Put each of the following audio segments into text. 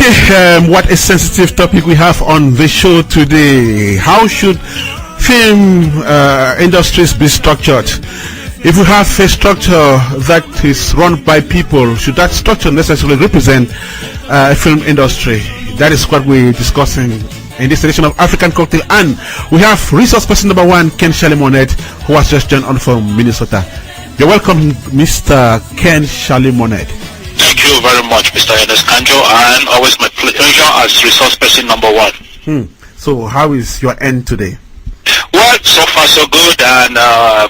Okay, what a sensitive topic we have on the show today. How should film industries be structured? If we have a structure that is run by people, should that structure necessarily represent a film industry? That is what we're discussing in this edition of African Cocktail. And we have resource person number one, Shally Monnette, who has just joined on from Minnesota. You're welcome, Mr. Shally Monnette. Thank you very much, Mr. Ernest Kanjo, and always my pleasure as resource person number one. So how is your end today? Well, so far so good, and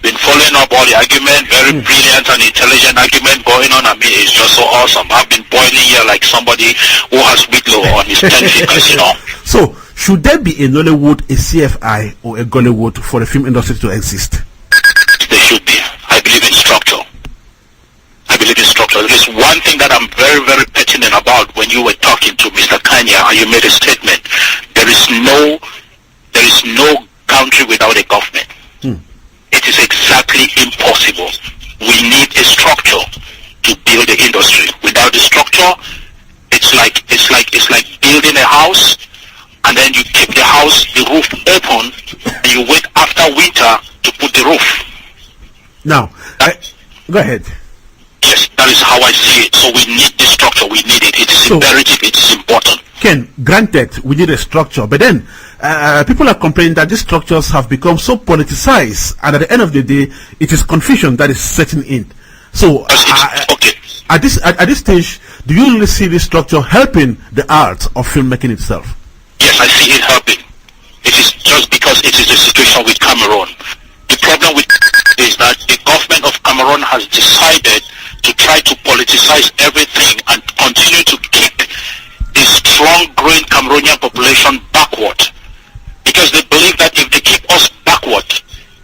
been following up all the argument, very brilliant and intelligent argument going on. I mean, it's just so awesome. I've been boiling here like somebody who has Whitlow on his 10 fingers, you know. So, should there be a Nollywood, a CFI, or a Gollywood for the film industry to exist? There should be. I believe in structure. There is one thing that I'm very, very pertinent about when you were talking to Mr. Kanya and you made a statement. There is no country without a government. It is exactly impossible. We need a structure to build the industry. Without the structure, it's like building a house, and then you keep the roof open, and you wait after winter to put the roof. Now, go ahead. Yes, that is how I see it. So we need the structure. We need it. It is imperative. It is important. Ken, granted, we need a structure, but then people are complaining that these structures have become so politicized, and at the end of the day, it is confusion that is setting in. So, okay. At this stage, do you really see this structure helping the art of filmmaking itself? Yes, I see it helping. It is just because it is the situation with Cameroon. The problem with is that the government of Cameroon has decided to try to politicize everything and continue to keep the strong growing Cameroonian population backward, because they believe that if they keep us backward,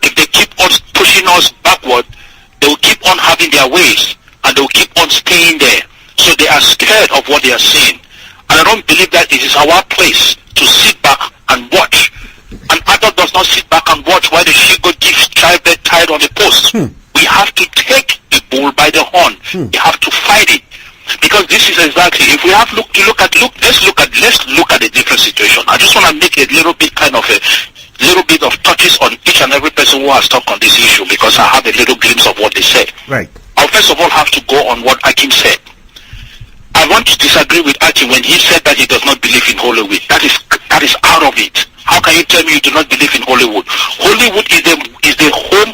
if they keep us pushing us backward, they will keep on having their ways and they will keep on staying there. So they are scared of what they are seeing, and I don't believe that it is our place to sit back and watch. An adult does not sit back and watch while the she-goat gives childbirth tied on the post. We have to take the bull by the horn. We have to fight it, because this is exactly, if we have let's look at a different situation. I just want to make a little bit of touches on each and every person who has talked on this issue, because I have a little glimpse of what they said. Right. I'll first of all have to go on what Akim said. I want to disagree with Akim when he said that he does not believe in Hollywood. That is out of it. How can you tell me you do not believe in Hollywood? Hollywood is the home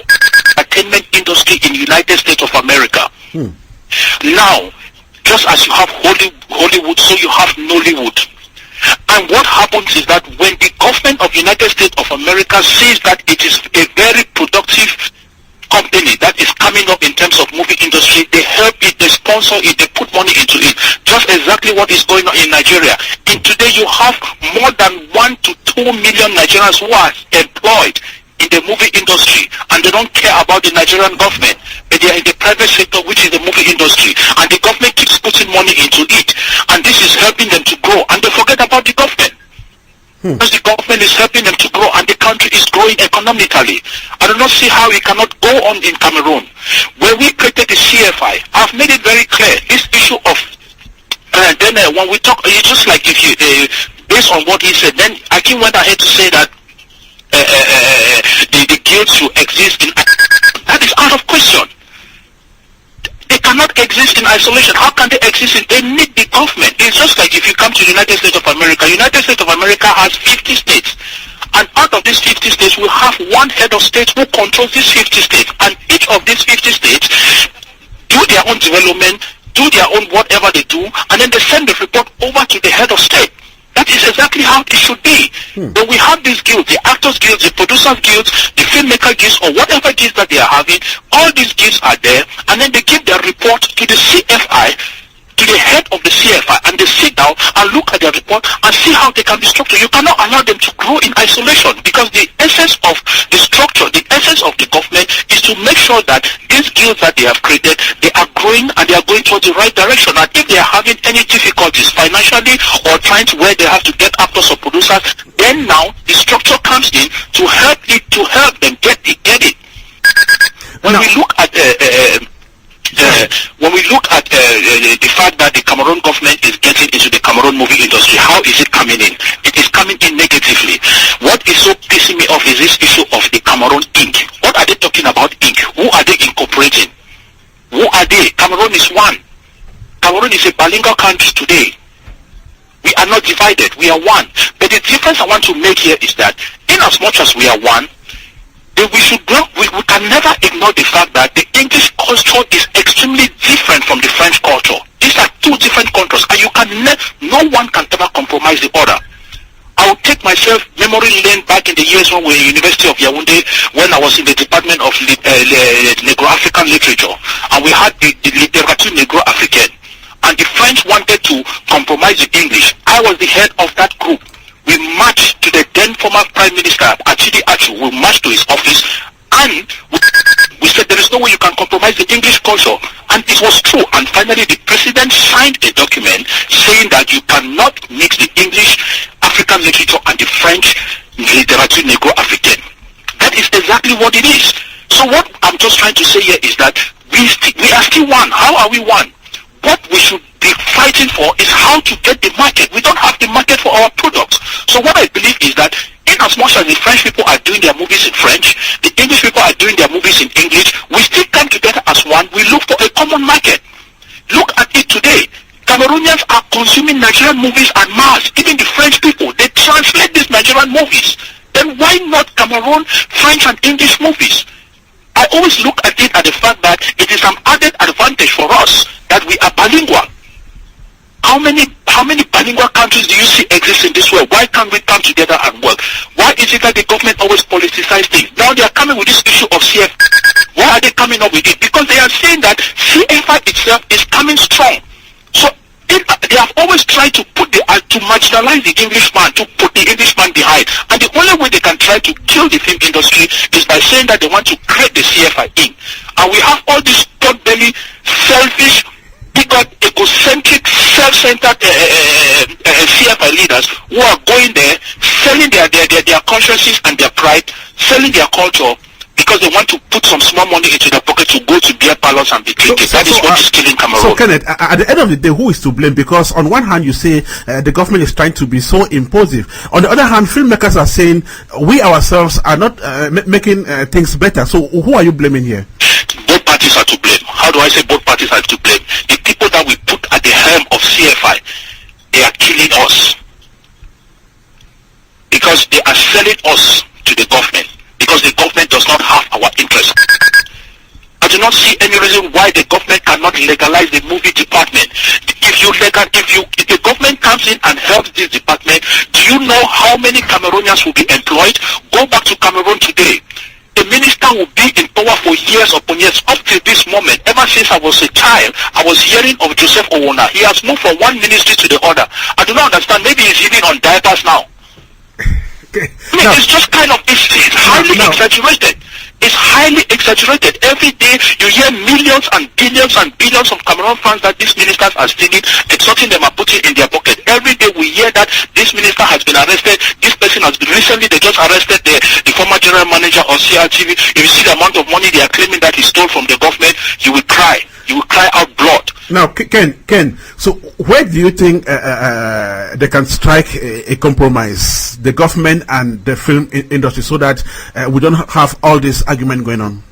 entertainment industry in the United States of America. Now, just as you have Hollywood, so you have Nollywood. And what happens is that when the government of the United States of America sees that it is a very productive company that is coming up in terms of movie industry, they help it, they sponsor it, they put money into it. Just exactly what is going on in Nigeria. And today you have more than 1 to 2 million Nigerians who are employed in the movie industry, and they don't care about the Nigerian government, but they are in the private sector, which is the movie industry, and the government keeps putting money into it, and this is helping them to grow, and they forget about the government. Because the government is helping them to grow, and the country is growing economically. I do not see how it cannot go on in Cameroon. When we created the CFI, I've made it very clear, this issue of, then when we talk, it's just like if you, based on what he said, then Akim went ahead to say that the guild should exist in, that is out of question. They cannot exist in isolation. How can they exist they need the government. It's just like if you come to the United States of America. United States of America has 50 states. And out of these 50 states, we have one head of state who controls these 50 states. And each of these 50 states do their own development, do their own whatever they do, and then they send the report over to the head of state. That is exactly how it should be. But we have these guilds, the actors guilds, the producers guilds, the filmmaker guilds, or whatever guilds that they are having. All these guilds are there, and then they give their report to the CFI, to the head of the CFI, and they sit down and look at their report and see how they can be structured. You cannot allow them to grow in isolation, because the essence of the structure, the essence of the government is to make sure that these guilds that they have created, they are growing and they are going towards the right direction. And if they are having any difficulties financially or trying to where they have to get actors or producers, then now the structure comes in to help them get it. When we look at when we look at the fact that the Cameroon government is getting into the Cameroon movie industry, how is it coming in? It is coming in negatively. What is so pissing me off is this issue of the Cameroon Inc. What are they talking about Inc? Who are they incorporating? Who are they? Cameroon is one. Cameroon is a bilingual country today. We are not divided. We are one. But the difference I want to make here is that in as much as we are one, we can never ignore the fact that the English culture is extremely different from the French culture. These are two different cultures, and no one can ever compromise the other. I will take myself memory lane back in the years when we were in the University of Yaoundé, when I was in the Department of Negro-African Literature, and we had the Literature Negro-Africaine, and the French wanted to compromise the English. I was the head of that group. We marched to the then former Prime Minister, Achidi Achu. We marched to his office, and we said there is no way you can compromise the English culture. And it was true. And finally, the President signed a document saying that you cannot mix the English African literature and the French literature Negro-Africaine. That is exactly what it is. So what I'm just trying to say here is that we are still one. How are we one? What we should be fighting for is how to get the market. We don't have the market for our products. So what I believe is that in as much as the French people are doing their movies in French, the English people are doing their movies in English, we still come together as one. We look for a common market. Look at it today. Cameroonians are consuming Nigerian movies en masse. Even the French people, they translate these Nigerian movies. Then why not Cameroon, French and English movies? I always look at it at the fact that it is an added advantage for us that we are bilingual. How many bilingual countries do you see exist in this world? Why can't we come together and work? Why is it that the government always politicize things? Now they are coming with this issue of CFI. Why are they coming up with it? Because they are saying that CFI itself is coming strong. So they have always tried to to marginalize the Englishman, to put the Englishman behind. And the only way they can try to kill the film industry is by saying that they want to create the CFI in. And we have all these pot-belly, selfish, bigot, egocentric, self-centered CFI leaders who are going there, selling their consciences and their pride, selling their culture, because they want to put some small money into their pocket to go to beer parlors and be drinking. That is what is killing Cameroon. So, Kenneth, at the end of the day, who is to blame? Because on one hand, you say the government is trying to be so imposive. On the other hand, filmmakers are saying we ourselves are not making things better. So, who are you blaming here? Both parties are to blame. How do I say both parties are to blame? The people that we put at the helm of CFI, they are killing us. Because they are selling us to the government. Because the government does not have our interest. I do not see any reason why the government cannot legalize the movie department. If the government comes in and helps this department, do you know how many Cameroonians will be employed? Go back to Cameroon today. The minister will be in power for years upon years. Up to this moment, ever since I was a child, I was hearing of Joseph Owona. He has moved from one ministry to the other. I do not understand. Maybe he's living on diapers now. Okay. It's just kind of, it's highly exaggerated. It's highly exaggerated. Every day you hear millions and billions of Cameroon funds that these ministers are stealing, extorting them and putting in their pocket. Every day we hear that this minister has been arrested, this person has been recently, they just arrested the former general manager of CRTV. If you see the amount of money they are claiming that he stole from the government, you will cry. You will cry out blood. Now, Ken, so where do you think they can strike a compromise, the government and the film industry, so that we don't have all this argument going on?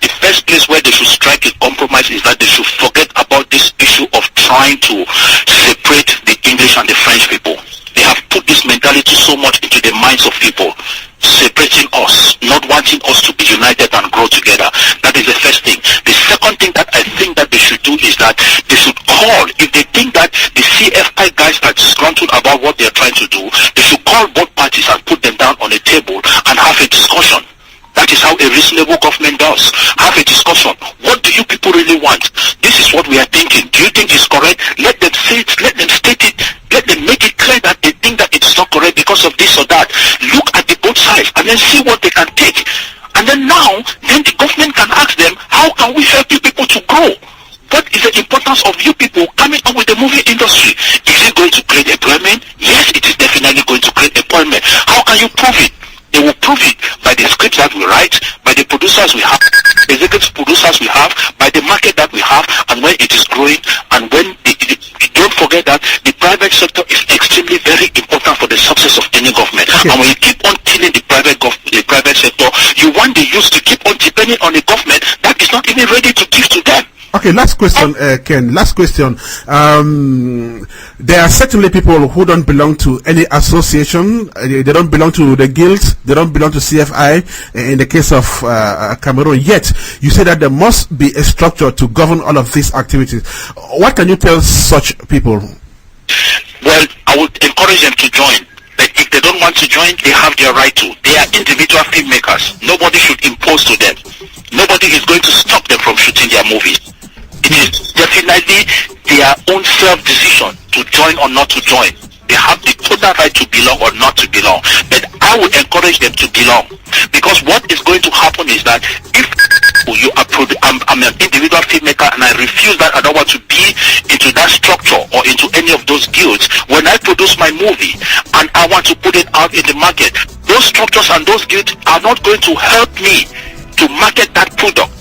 The first place where they should strike a compromise is that they should forget about this issue of trying to separate the English and the French people. They have put this mentality so much into the minds of people, separating us, not wanting us to be united and grow together. That is the first thing. The second thing that I think that they should do is that they should call, if they think that the CFI guys are disgruntled about what they are trying to do, they should call both parties and put them down on a table and have a discussion. That is how a reasonable government does. Have a discussion. What do you people really want? This is what we are thinking. Do you think it's correct? Let them say it, let them state it, let them make it clear that they think that it's not correct because of this or that. Look at the both sides and then see what they can take. And then then the government can ask them, how can we help you people to grow? What is the importance of you people coming up with the movie industry? Is it going to create employment? Yes, it is definitely going to create employment. How can you prove it? The They will prove it by the scripts that we write, by the producers we have, executive producers we have, by the market that we have, and when it is growing, and when don't forget that the private sector is extremely very important for the success of any government. Okay. And when you keep on killing the private sector, you want the youth to keep on depending on a government that is not even ready to give to them. Okay, last question, Ken. Last question. There are certainly people who don't belong to any association. They don't belong to the guilds. They don't belong to CFI. In the case of Cameroon, yet you say that there must be a structure to govern all of these activities. What can you tell such people? Well, I would encourage them to join. But if they don't want to join, they have their right to. They are individual filmmakers. Nobody should impose to them. Nobody is going to stop them from shooting their movies. It is definitely their own self-decision to join or not to join. They have the total right to belong or not to belong. But I would encourage them to belong, because what is going to happen is that if you are I'm an individual filmmaker and I refuse that, I don't want to be into that structure or into any of those guilds. When I produce my movie and I want to put it out in the market, those structures and those guilds are not going to help me to market that product.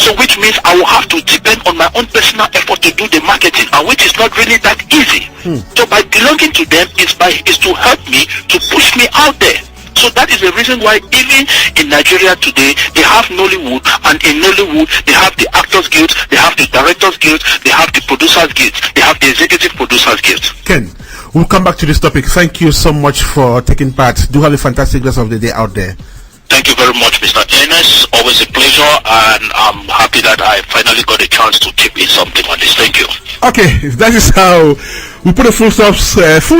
So which means I will have to depend on my own personal effort to do the marketing, and which is not really that easy. So by belonging to them is to help me to push me out there. So that is the reason why even in Nigeria today they have Nollywood, and in Nollywood they have the Actors Guild, they have the Directors Guild, they have the Producers Guild, they have the Executive Producers Guild. Ken, we'll come back to this topic. Thank you so much for taking part. Do have a fantastic rest of the day out there. Thank you very much, Mr. Ernest. Always a pleasure, and I'm happy that I finally got a chance to chip in something on this. Thank you. Okay, that is how we put a full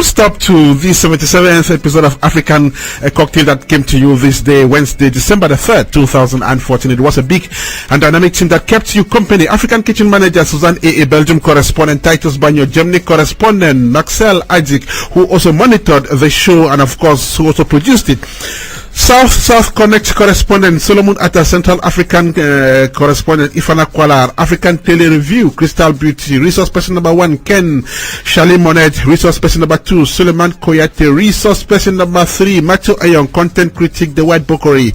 stop to the 77th episode of African Cocktail that came to you this day, Wednesday, December the 3rd, 2014. It was a big and dynamic team that kept you company. African Kitchen Manager Susan A. Belgium correspondent, Titus Banyo, Germany correspondent, Maxel Isaac, who also monitored the show and of course who also produced it. South Connect correspondent Solomon Atta, Central African correspondent Ifana Kwalar, African Tele Review, Crystal Beauty, resource person number 1 Ken Shally Monnette, resource person number 2 Suleiman Koyate, resource person number 3 Matthew Ayon, content critic The White Bokori,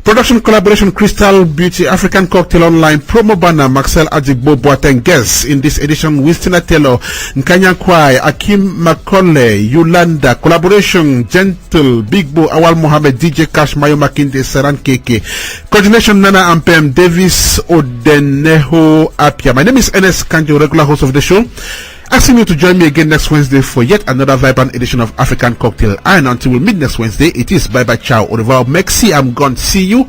production collaboration Crystal Beauty, African Cocktail Online, promo banner Maxel Ajigbo Boateng, guests in this edition Wistina Taylor, Nkanya Kwai, Akim Macaulay, Yolanda, collaboration Gentle, Big Bo, Awal Mohammed, DJ Cash, Mayo Makinde, Saran Keke, coordination Nana Ampem, Davis Odeneho Apia. My name is Ernest Kanjo, regular host of the show. Asking you to join me again next Wednesday for yet another vibrant edition of African Cocktail. And until we meet next Wednesday, it is bye bye, ciao, au revoir, merci, I'm gone. See you.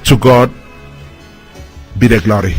To God be the glory.